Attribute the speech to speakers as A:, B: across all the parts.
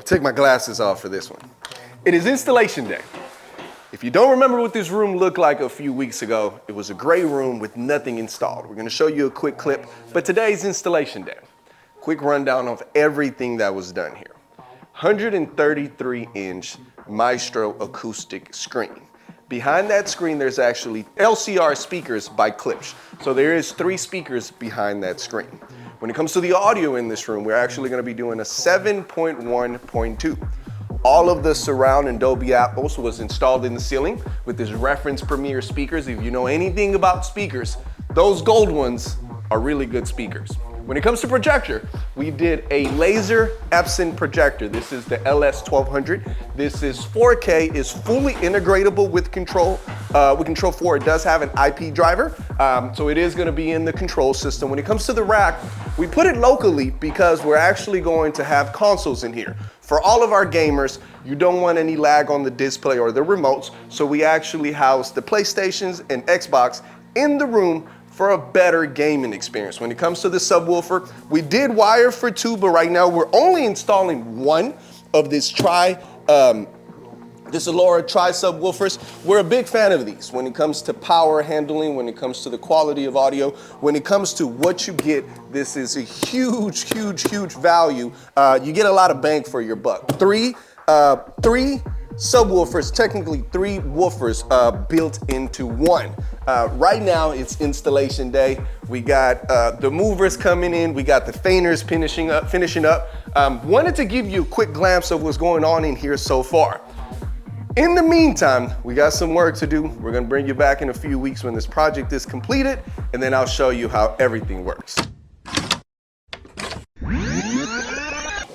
A: Take my glasses off for this one. It is installation day. If you don't remember what this room looked like a few weeks ago, it was a gray room with nothing installed. We're gonna show you a quick clip, but today's installation day. Quick rundown of everything that was done here. 133-inch Maestro acoustic screen. Behind that screen, there's actually LCR speakers by Klipsch. So there is 3 speakers behind that screen. When it comes to the audio in this room, we're actually gonna be doing a 7.1.2. All of the surround and Dolby Atmos was installed in the ceiling with this reference Premier speakers. If you know anything about speakers, those gold ones are really good speakers. When it comes to projector, we did a laser Epson projector. This is the LS12000. This is 4K, is fully integratable with Control4. It does have an IP driver, so it is gonna be in the control system. When it comes to the rack, we put it locally because we're actually going to have consoles in here. For all of our gamers, you don't want any lag on the display or the remotes, so we actually house the PlayStations and Xbox in the room for a better gaming experience. When it comes to the subwoofer, we did wire for 2, but right now we're only installing 1 of this Alora tri-subwoofers. We're a big fan of these when it comes to power handling, when it comes to the quality of audio, when it comes to what you get. This is a huge value. You get a lot of bang for your buck. Three subwoofers, technically 3 woofers built into 1. Right now it's installation day. We got the movers coming in. We got the fainters finishing up. Wanted to give you a quick glance of what's going on in here so far. In the meantime, we got some work to do. We're gonna bring you back in a few weeks when this project is completed, and then I'll show you how everything works.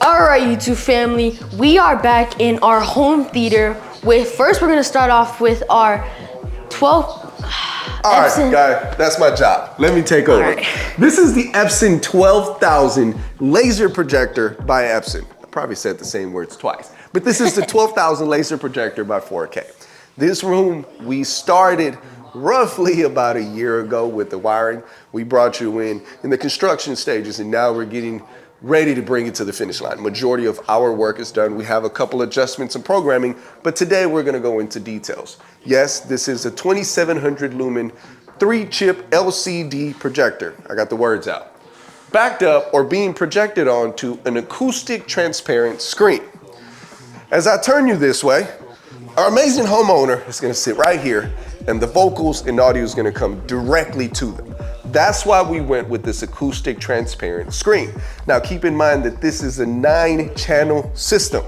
B: All right, YouTube family, we are back in our home theater first we're gonna start off with our 12,
A: All right, guy, that's my job. Let me take over.
B: Right.
A: This is the Epson 12,000 laser projector by Epson. I probably said the same words twice, but this is the 12,000 laser projector by 4K. This room, we started roughly about a year ago with the wiring. We brought you in the construction stages, and now we're getting ready to bring it to the finish line. Majority of our work is done. We have a couple adjustments and programming, but today we're gonna go into details. Yes, this is a 2700 lumen 3-chip LCD projector. I got the words out. Backed up or being projected onto an acoustic transparent screen. As I turn you this way, our amazing homeowner is gonna sit right here, and the vocals and audio is gonna come directly to them. That's why we went with this acoustic transparent screen. Now keep in mind that this is a 9-channel system.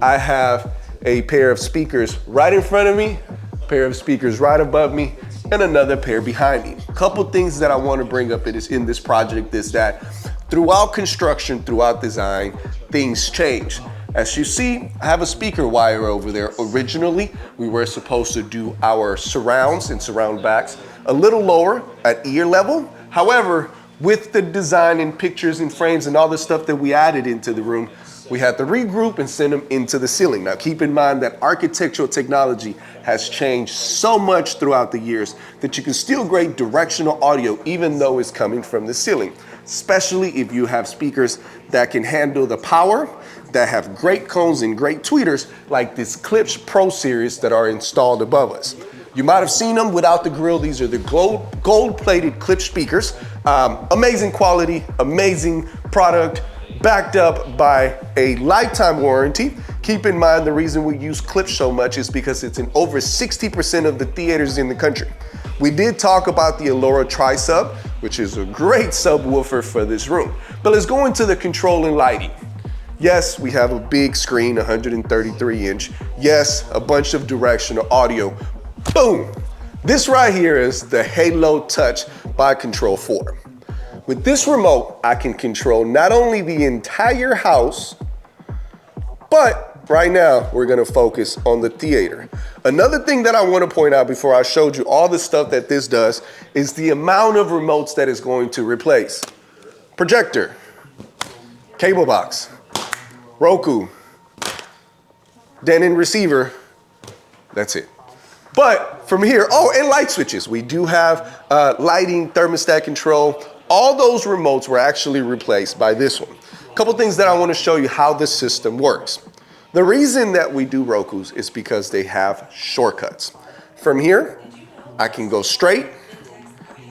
A: I have a pair of speakers right in front of me, a pair of speakers right above me, and another pair behind me. A couple things that I want to bring up in this project is that throughout construction, throughout design, things change. As you see, I have a speaker wire over there. Originally, we were supposed to do our surrounds and surround backs a little lower at ear level. However, with the design and pictures and frames and all the stuff that we added into the room, we had to regroup and send them into the ceiling. Now keep in mind that architectural technology has changed so much throughout the years that you can still get directional audio even though it's coming from the ceiling, especially if you have speakers that can handle the power, that have great cones and great tweeters like this Klipsch Pro series that are installed above us. You might have seen them without the grill. These are the gold-plated Klipsch speakers. Amazing quality, amazing product, backed up by a lifetime warranty. Keep in mind the reason we use Klipsch so much is because it's in over 60% of the theaters in the country. We did talk about the Alora Tri-Sub, which is a great subwoofer for this room. But let's go into the control and lighting. Yes, we have a big screen, 133-inch. Yes, a bunch of directional audio. Boom! This right here is the Halo Touch by Control4. With this remote, I can control not only the entire house, but right now we're gonna focus on the theater. Another thing that I wanna point out before I showed you all the stuff that this does is the amount of remotes that it's going to replace. Projector, cable box, Roku, then in receiver, that's it. But from here, oh, and light switches. We do have lighting, thermostat control. All those remotes were actually replaced by this one. A couple things that I want to show you how this system works. The reason that we do Rokus is because they have shortcuts. From here, I can go straight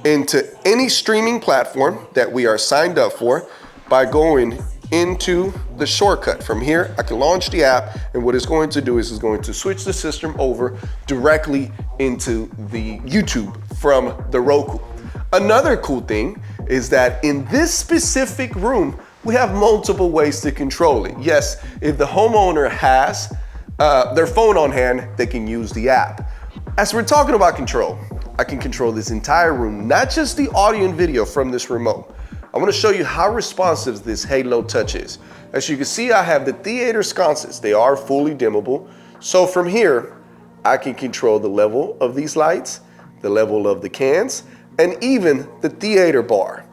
A: into any streaming platform that we are signed up for by going into the shortcut. From here, I can launch the app, and what it's going to do is it's going to switch the system over directly into the YouTube from the Roku. Another cool thing is that in this specific room, we have multiple ways to control it. Yes, if the homeowner has their phone on hand, they can use the app. As we're talking about control, I can control this entire room, not just the audio and video from this remote. I want to show you how responsive this Halo Touch is. As you can see, I have the theater sconces. They are fully dimmable. So from here, I can control the level of these lights, the level of the cans, and even the theater bar.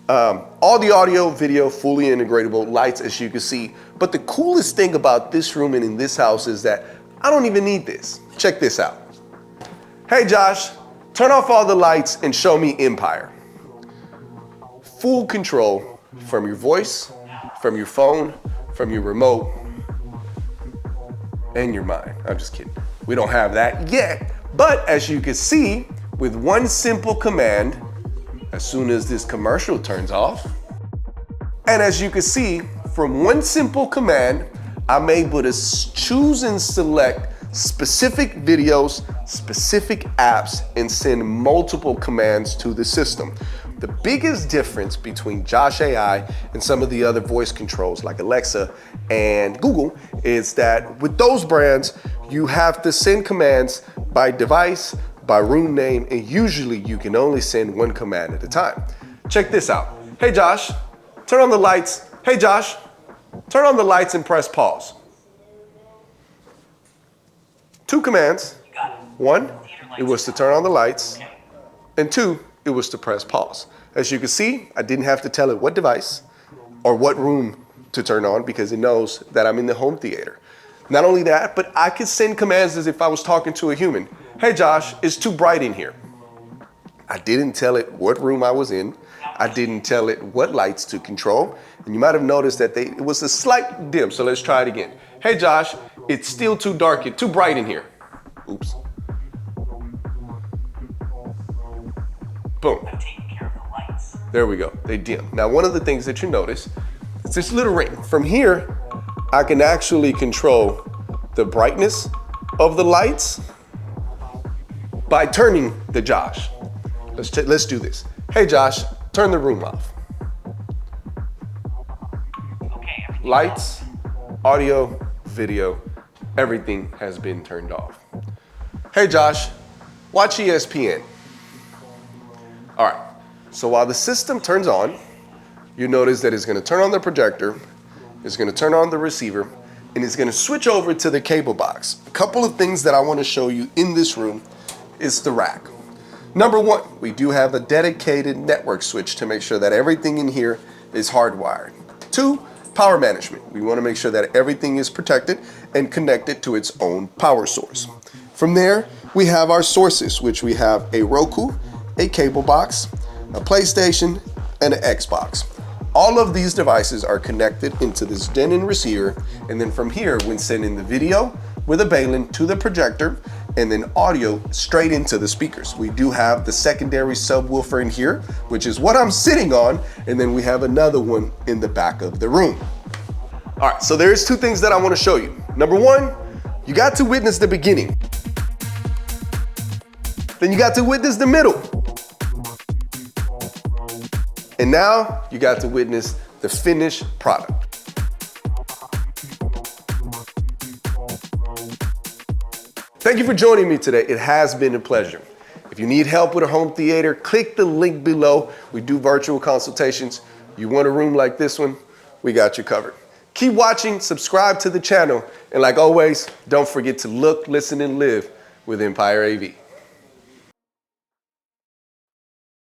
A: All the audio, video, fully integratable lights, as you can see. But the coolest thing about this room and in this house is that I don't even need this. Check this out. Hey Josh, turn off all the lights and show me Empire. Full control from your voice, from your phone, from your remote, and your mind. I'm just kidding. We don't have that yet. But as you can see, with one simple command, as soon as this commercial turns off, and as you can see, from one simple command, I'm able to choose and select specific videos, specific apps, and send multiple commands to the system. The biggest difference between Josh.AI and some of the other voice controls like Alexa and Google is that with those brands, you have to send commands by device, by room name, and usually you can only send one command at a time. Check this out. Hey Josh, turn on the lights. Hey Josh, turn on the lights and press pause. Two commands. One, it was to turn on the lights, and two, it was to press pause. As you can see, I didn't have to tell it what device or what room to turn on because it knows that I'm in the home theater. Not only that, but I could send commands as if I was talking to a human. Hey Josh, it's too bright in here. I didn't tell it what room I was in. I didn't tell it what lights to control. And you might have noticed that it was a slight dim, so let's try it again. Hey Josh, it's still too dark, too bright in here. Oops. Boom. There we go, they dim. Now one of the things that you notice is this little ring. From here, I can actually control the brightness of the lights by turning the Josh. Let's do this. Hey Josh, turn the room off. Lights, audio, video, everything has been turned off. Hey Josh, watch ESPN. All right, so while the system turns on, you notice that it's gonna turn on the projector, it's gonna turn on the receiver, and it's gonna switch over to the cable box. A couple of things that I wanna show you in this room is the rack. Number one, we do have a dedicated network switch to make sure that everything in here is hardwired. Two, power management. We wanna make sure that everything is protected and connected to its own power source. From there, we have our sources, which we have a Roku, a cable box, a PlayStation, and an Xbox. All of these devices are connected into this Denon receiver, and then from here, when sending the video with a Balun to the projector, and then audio straight into the speakers. We do have the secondary subwoofer in here, which is what I'm sitting on, and then we have another one in the back of the room. All right, so there's two things that I want to show you. Number one, you got to witness the beginning. Then you got to witness the middle. And now you got to witness the finished product. Thank you for joining me today. It has been a pleasure. If you need help with a home theater, click the link below. We do virtual consultations. You want a room like this one? We got you covered. Keep watching, subscribe to the channel, and like always, don't forget to look, listen, and live with Empire AV.